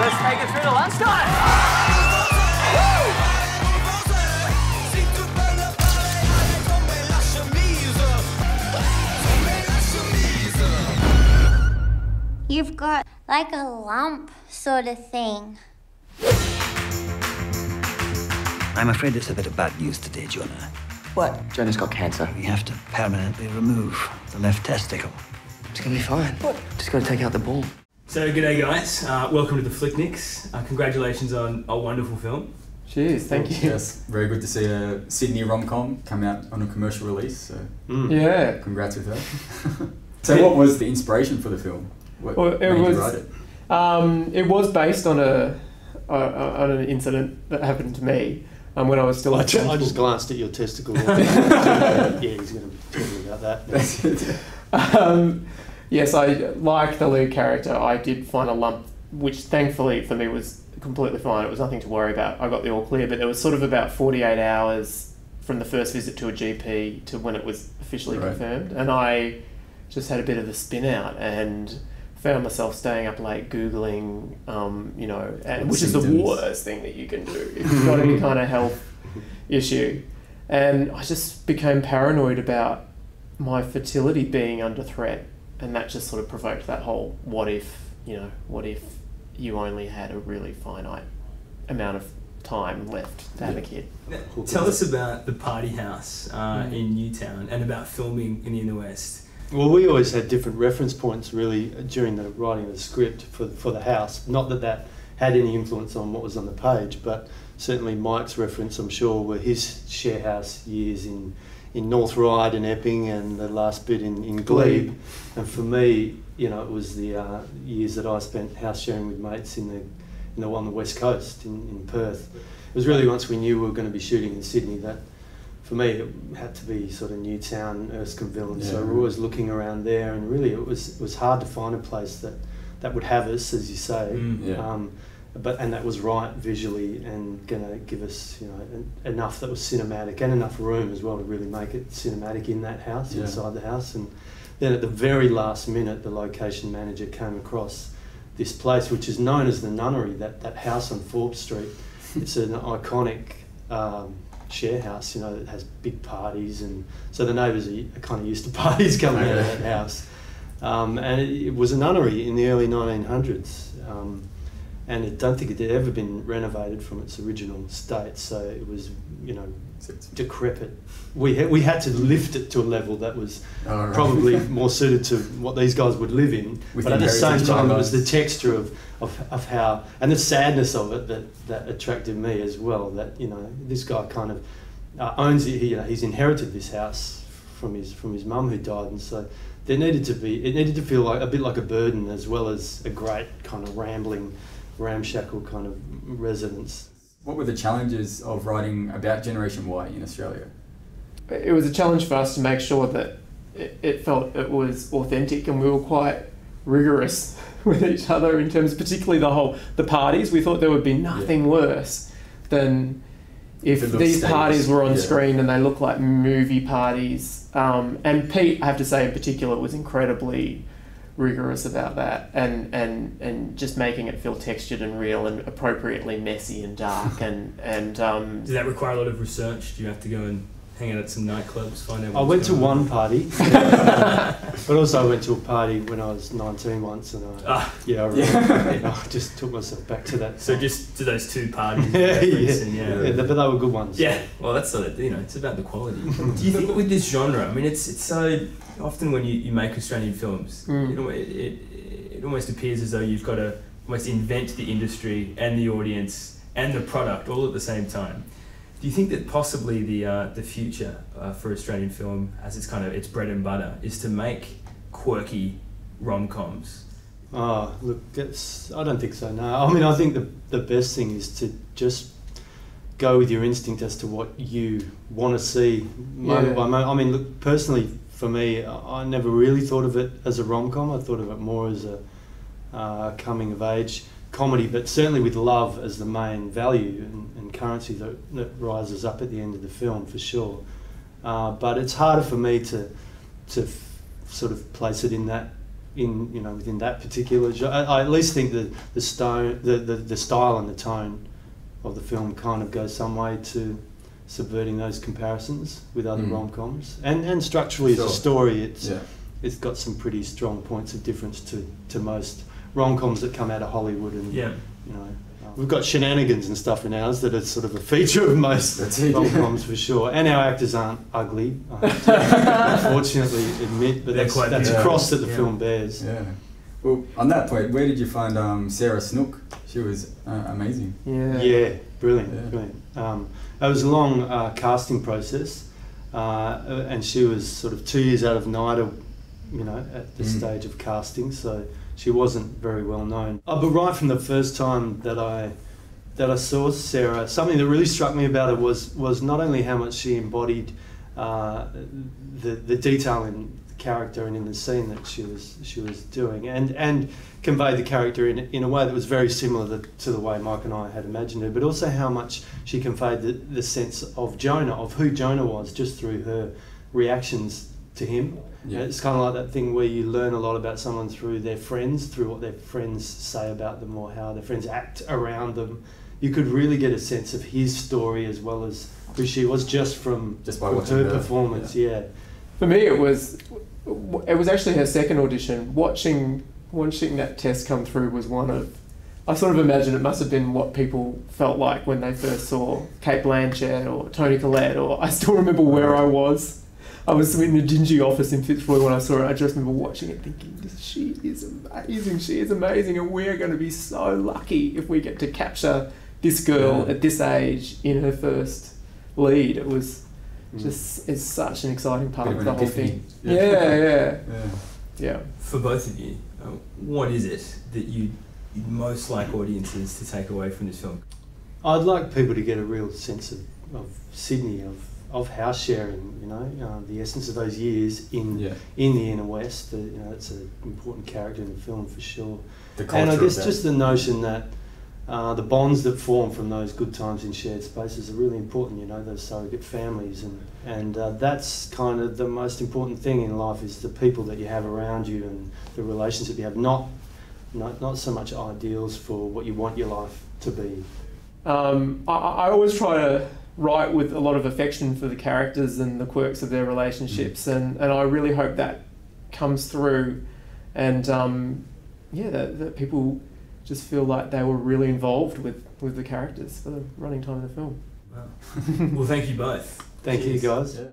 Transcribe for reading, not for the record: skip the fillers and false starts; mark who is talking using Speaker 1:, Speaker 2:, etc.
Speaker 1: let's take it through to lunchtime.
Speaker 2: You've got like a lump sort of thing.
Speaker 3: I'm afraid it's a bit of bad news today, Jonah.
Speaker 4: What? Jonah's got cancer.
Speaker 3: We have to permanently remove the left testicle.
Speaker 4: It's gonna be fine. What? Just gotta take out the ball.
Speaker 5: So, g'day guys. Welcome to the Flicknicks. Congratulations on a wonderful film.
Speaker 6: Cheers, thank you.
Speaker 7: Yes, very good to see a Sydney rom-com come out on a commercial release. So
Speaker 6: Yeah.
Speaker 7: congrats with that. So, what was the inspiration for the film? What
Speaker 6: Well,
Speaker 7: made you write it?
Speaker 6: It was based on an incident that happened to me when I was still.
Speaker 8: I just glanced at your testicle. Yeah, he's going to tell me about that.
Speaker 6: Yes, like the lead character, I did find a lump, which thankfully for me was completely fine. It was nothing to worry about. I got the all clear, but there was sort of about 48 hours from the first visit to a GP to when it was officially confirmed, and I just had a bit of a spin out and found myself staying up late Googling, which is the worst thing that you can do if you've got any kind of health issue. And I just became paranoid about my fertility being under threat. And that just sort of provoked that whole what if you only had a really finite amount of time left to have a kid.
Speaker 5: Now, tell us about the party house in Newtown and about filming in the Inner West.
Speaker 8: Well, we always had different reference points really during the writing of the script for the house. Not that had any influence on what was on the page, but certainly Mike's reference, I'm sure, were his share house years in North Ryde and Epping, and the last bit in Glebe. And for me, it was the years that I spent house sharing with mates on the West Coast in Perth. It was really once we knew we were going to be shooting in Sydney that, for me, it had to be sort of Newtown, Erskineville, and so we're always looking around there. And really, it was hard to find a place that would have us, as you say. And that was right visually and going to give us, enough that was cinematic and enough room as well to really make it cinematic in that house, inside the house. And then at the very last minute, the location manager came across this place, which is known as the Nunnery, that house on Forbes Street. It's an iconic share house, that has big parties, and so the neighbours are kind of used to parties coming out of that house. And it was a nunnery in the early 1900s. And I don't think it had ever been renovated from its original state, so it was, decrepit. We had to lift it to a level that was probably more suited to what these guys would live in. But at the same time, it was the texture of how, and the sadness of it that attracted me as well. That this guy kind of owns it. He's inherited this house from his mum who died, and so it needed to feel like a bit like a burden as well as a great kind of ramshackle kind of residence.
Speaker 7: What were the challenges of writing about Generation Y in Australia?
Speaker 6: It was a challenge for us to make sure that it felt it was authentic, and we were quite rigorous with each other in terms, particularly the parties. We thought there would be nothing worse than if these parties were on screen and they looked like movie parties. And Pete, I have to say in particular, was incredibly rigorous about that, and just making it feel textured and real and appropriately messy and dark. and
Speaker 5: Did that require a lot of research? Do you have to go and hang out at some nightclubs, find out?
Speaker 8: I went to one party, but also I went to a party when I was 19 once, and I just took myself back to that.
Speaker 5: So just to those two parties.
Speaker 8: But they were good ones.
Speaker 5: Yeah, well, that's sort of, it's about the quality. Do you think with this genre, I mean, it's so often when you make Australian films, it almost appears as though you've got to almost invent the industry and the audience and the product all at the same time. Do you think that possibly the future for Australian film, as its bread and butter, is to make quirky rom-coms?
Speaker 8: Oh, look, I don't think so, no. I mean, I think the best thing is to just go with your instinct as to what you want to see moment by moment. I mean, look, personally, for me, I never really thought of it as a rom-com. I thought of it more as a coming-of-age comedy, but certainly with love as the main value and currency that rises up at the end of the film, for sure. But it's harder for me to sort of place it in that in within that particular genre. I at least think that the style and the tone of the film kind of goes some way to subverting those comparisons with other rom-coms, and structurally as a story, it's got some pretty strong points of difference to most rom-coms that come out of Hollywood, and we've got shenanigans and stuff in ours that are sort of a feature of most rom-coms for sure. And our actors aren't ugly, I have to unfortunately admit, but that's a cross that the film bears.
Speaker 7: Yeah. Well, on that point, where did you find Sarah Snook? She was amazing.
Speaker 8: Yeah, brilliant. It was a long casting process, and she was sort of 2 years out of NIDA, at the stage of casting, so she wasn't very well known. But right from the first time that I saw Sarah, something that really struck me about her was not only how much she embodied the detail in the character and in the scene that she was doing, and conveyed the character in a way that was very similar to the way Mike and I had imagined her, but also how much she conveyed the sense of Jonah, of who Jonah was, just through her reactions to him. Yeah. It's kind of like that thing where you learn a lot about someone through their friends, through what their friends say about them or how their friends act around them. You could really get a sense of his story as well as who she was just by watching her performance. Yeah.
Speaker 6: For me, it was actually her second audition. Watching that test come through was one of, I sort of imagine it must have been what people felt like when they first saw Cate Blanchett or Toni Collette, or I still remember where I was. I was in the dingy office in Fitzroy when I saw it. I just remember watching it thinking, she is amazing, and we're going to be so lucky if we get to capture this girl at this age in her first lead. It was it's such an exciting part of the whole thing. Yeah.
Speaker 5: For both of you, what is it that you'd most like audiences to take away from this film?
Speaker 8: I'd like people to get a real sense of Sydney, of house sharing, the essence of those years in the inner west. It's an important character in the film for sure. And I guess just the notion that the bonds that form from those good times in shared spaces are really important. Those surrogate families, and that's kind of the most important thing in life, is the people that you have around you and the relationship you have. Not so much ideals for what you want your life to be.
Speaker 6: I always try to write with a lot of affection for the characters and the quirks of their relationships, and I really hope that comes through, and that people just feel like they were really involved with the characters for the running time of the film.
Speaker 5: Wow. Well, thank you both.
Speaker 8: Thank you, guys.
Speaker 7: Yeah.